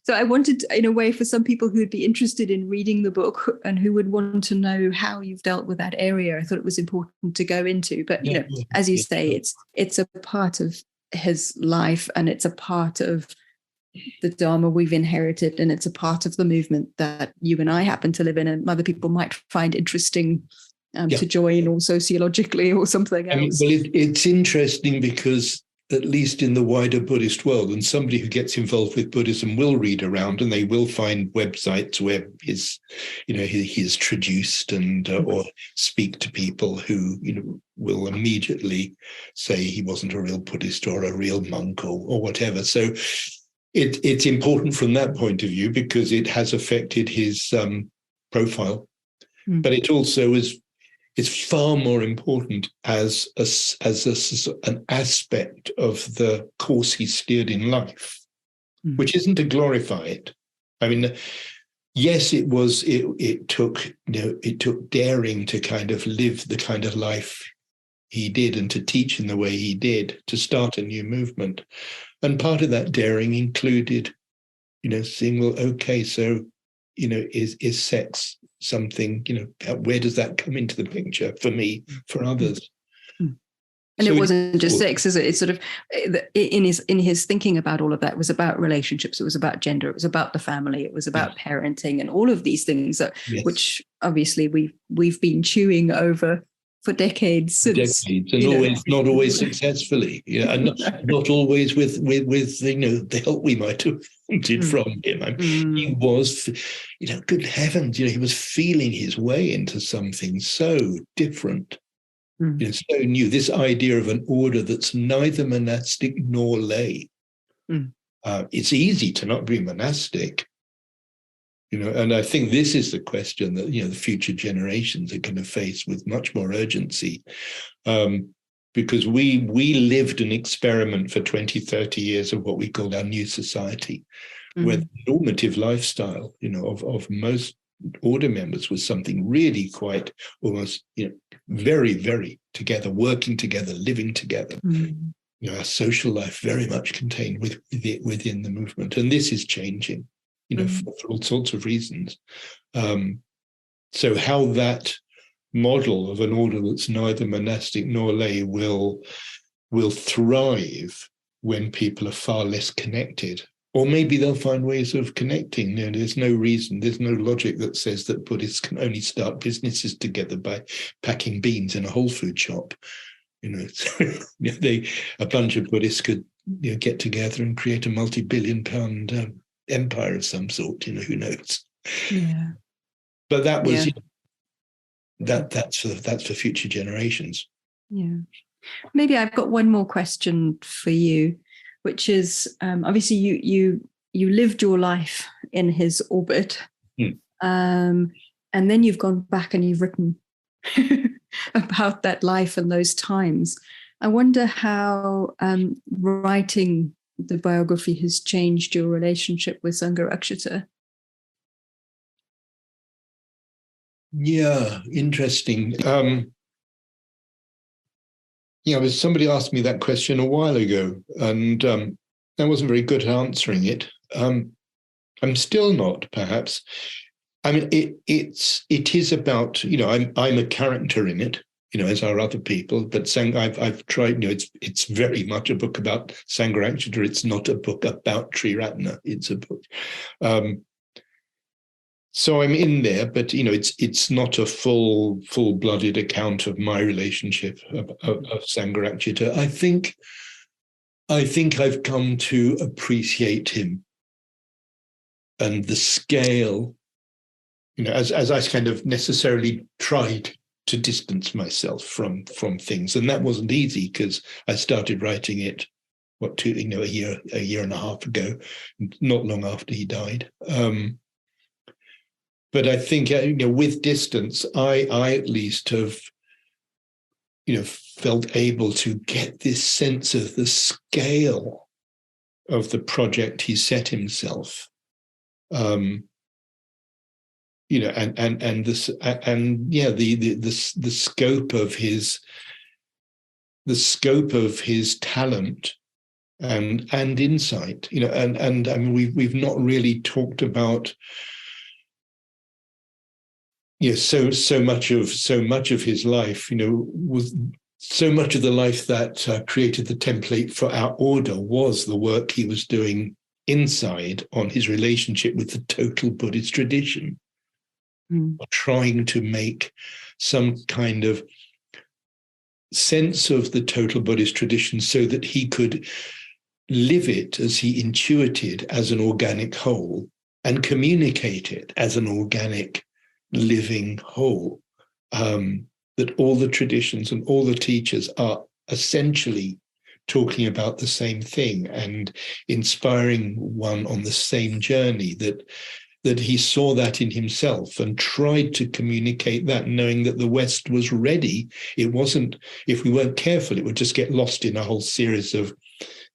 So I wanted, in a way, for some people who would be interested in reading the book and who would want to know how you've dealt with that area, I thought it was important to go into. But as you say, it's a part of his life, and it's a part of the Dharma we've inherited, and it's a part of the movement that you and I happen to live in, and other people might find interesting to join, or sociologically or something else. It's interesting because, at least in the wider Buddhist world, and somebody who gets involved with Buddhism will read around, and they will find websites where he's traduced, and or speak to people who will immediately say he wasn't a real Buddhist or a real monk or whatever. So it's important from that point of view because it has affected his profile, but it also is far more important as an aspect of the course he steered in life, which isn't to glorify it. I mean, yes, it took daring to kind of live the kind of life he did and to teach in the way he did to start a new movement. And part of that daring included, seeing, well, okay, so, is sex something, where does that come into the picture for me, for others? And so it wasn't just sex, is it? It's sort of, in his thinking about all of that, it was about relationships, it was about gender, it was about the family, it was about parenting, and all of these things, which obviously we've been chewing over for decades, and always not always successfully, and not always with the help we might have wanted from him. He was, good heavens, he was feeling his way into something so different, so new. This idea of an order that's neither monastic nor lay. It's easy to not be monastic. And I think this is the question that, the future generations are going to face with much more urgency, because we lived an experiment for 20, 30 years of what we called our new society, where the normative lifestyle, of most order members was something really quite almost, very, very together, working together, living together. Our social life very much contained within the movement. And this is changing. For all sorts of reasons. So how that model of an order that's neither monastic nor lay will thrive when people are far less connected. Or maybe they'll find ways of connecting. You know, there's no reason, there's no logic that says that Buddhists can only start businesses together by packing beans in a whole food shop. You know, so, a bunch of Buddhists could, you know, get together and create a multi-billion-pound empire of some sort. You know, who knows? Yeah. But that was that's for future generations. Yeah. Maybe I've got one more question for you, which is obviously you lived your life in his orbit, and then you've gone back and you've written about that life and those times. I wonder how writing the biography has changed your relationship with Sangharakshita. Yeah, interesting. Somebody asked me that question a while ago, and I wasn't very good at answering it. I'm still not, perhaps. I mean, it is about, you know, I'm a character in it, you know, as are other people. But I've tried, you know, it's very much a book about Sangharakshita. It's not a book about Triratna. It's a book. So I'm in there, but you know, it's not a full-blooded account of my relationship of Sangharakshita. I think I've come to appreciate him and the scale, you know, as I kind of necessarily tried to distance myself from things, and that wasn't easy because I started writing it a year and a half ago, not long after he died. But I think, you know, with distance, I at least have, you know, felt able to get this sense of the scale of the project he set himself. You know, the scope of his talent and insight. You know, and I mean, we've not really talked about. Yes, so much of his life, you know, was so much of the life that created the template for our order was the work he was doing inside on his relationship with the total Buddhist tradition, trying to make some kind of sense of the total Buddhist tradition so that he could live it as he intuited as an organic whole and communicate it as an organic living whole, that all the traditions and all the teachers are essentially talking about the same thing and inspiring one on the same journey, that he saw that in himself and tried to communicate that, knowing that the West was ready. It wasn't, if we weren't careful, it would just get lost in a whole series of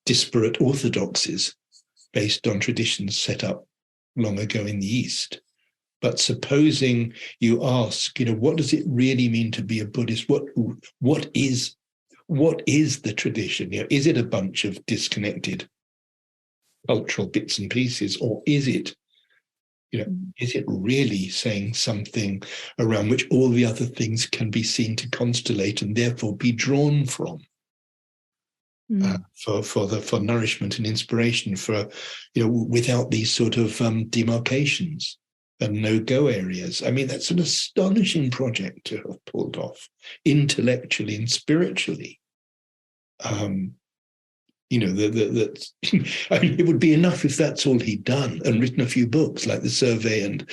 disparate orthodoxies based on traditions set up long ago in the East. But supposing you ask, you know, what does it really mean to be a Buddhist? What is the tradition? You know, is it a bunch of disconnected cultural bits and pieces, or is it, you know, is it really saying something around which all the other things can be seen to constellate and therefore be drawn from? For nourishment and inspiration, for, you know, without these sort of demarcations and no-go areas. I mean, that's an astonishing project to have pulled off intellectually and spiritually. You know, I mean, it would be enough if that's all he'd done and written a few books like The Survey and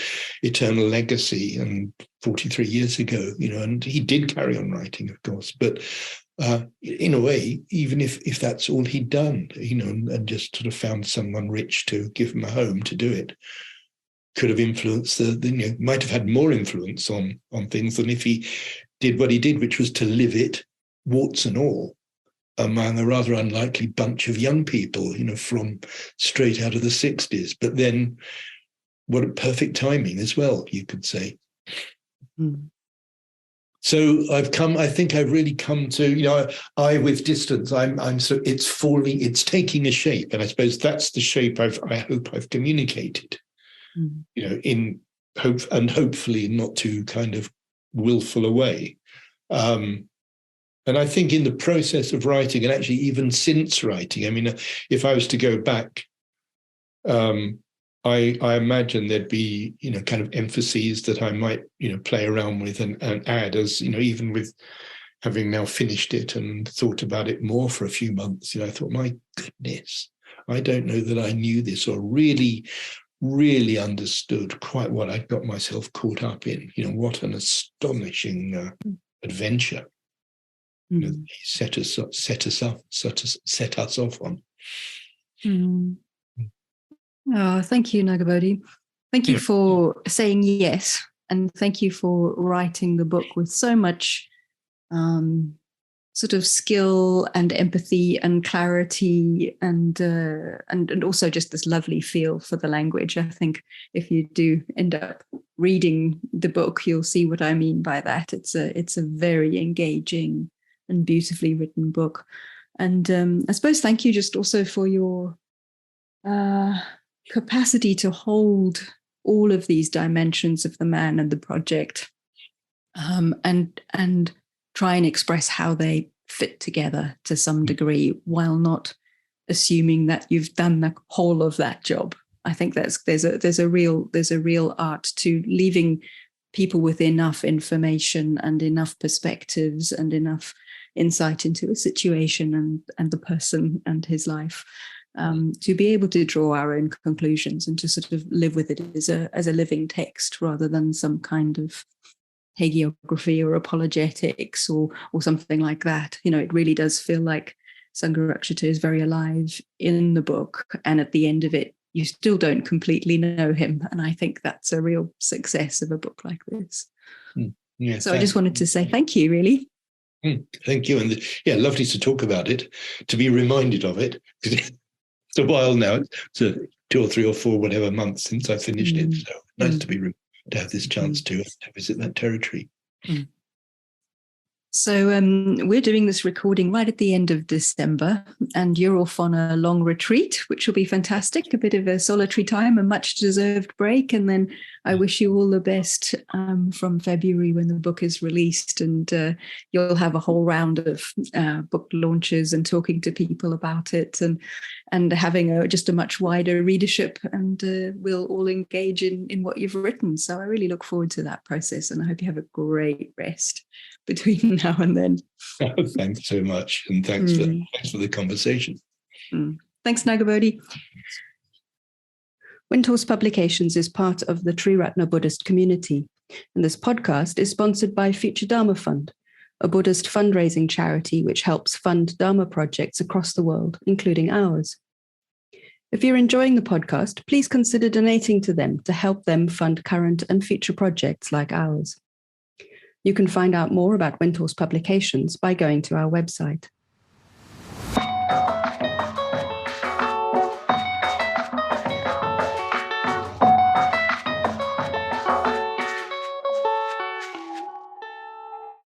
Eternal Legacy and 43 years ago, you know, and he did carry on writing, of course, but in a way, even if that's all he'd done, you know, and just sort of found someone rich to give him a home to do it, could have influenced you know, might have had more influence on things than if he did what he did, which was to live it, warts and all, among a rather unlikely bunch of young people, you know, from straight out of the 60s. But then what a perfect timing as well, you could say. So I think I've really come to, you know, with distance, it's taking a shape. And I suppose that's the shape I hope I've communicated, you know, in hopefully not too kind of willful a way. And I think in the process of writing, and actually even since writing, I mean, if I was to go back, I imagine there'd be, kind of emphases that I might, play around with and add as, even with having now finished it and thought about it more for a few months, I thought, my goodness, I don't know that I knew this or really, really understood quite what I got myself caught up in. What an astonishing adventure. He set us off on. Oh, thank you, Nagabodhi. Thank you for saying yes, and thank you for writing the book with so much sort of skill and empathy and clarity, and also just this lovely feel for the language. I think if you do end up reading the book, you'll see what I mean by that. It's a very engaging and beautifully written book. And I suppose thank you just also for your capacity to hold all of these dimensions of the man and the project, and try and express how they fit together to some degree, while not assuming that you've done the whole of that job. I think there's a real art to leaving people with enough information and enough perspectives and enough insight into a situation and the person and his life, to be able to draw our own conclusions and to sort of live with it as a living text rather than some kind of hagiography or apologetics or something like that. It really does feel like Sangharakshita is very alive in the book, and at the end of it, you still don't completely know him. And I think that's a real success of a book like this. Yeah, so I just wanted to say thank you, really. Thank you. And lovely to talk about it, to be reminded of it. It's a while now. It's 2 or 3 or 4, whatever months since I finished it. So nice to have this chance to visit that territory. So we're doing this recording right at the end of December, and you're off on a long retreat, which will be fantastic, a bit of a solitary time, a much deserved break. And then I wish you all the best from February when the book is released, and you'll have a whole round of book launches and talking to people about it, and having just a much wider readership, and we'll all engage in what you've written. So I really look forward to that process, and I hope you have a great rest between now and then. Thanks so much, and thanks for the conversation. Thanks, Nagabodhi. Windhorse Publications is part of the Triratna Buddhist community, and this podcast is sponsored by Future Dharma Fund, a Buddhist fundraising charity which helps fund Dharma projects across the world, including ours. If you're enjoying the podcast, please consider donating to them to help them fund current and future projects like ours. You can find out more about Windhorse Publications by going to our website.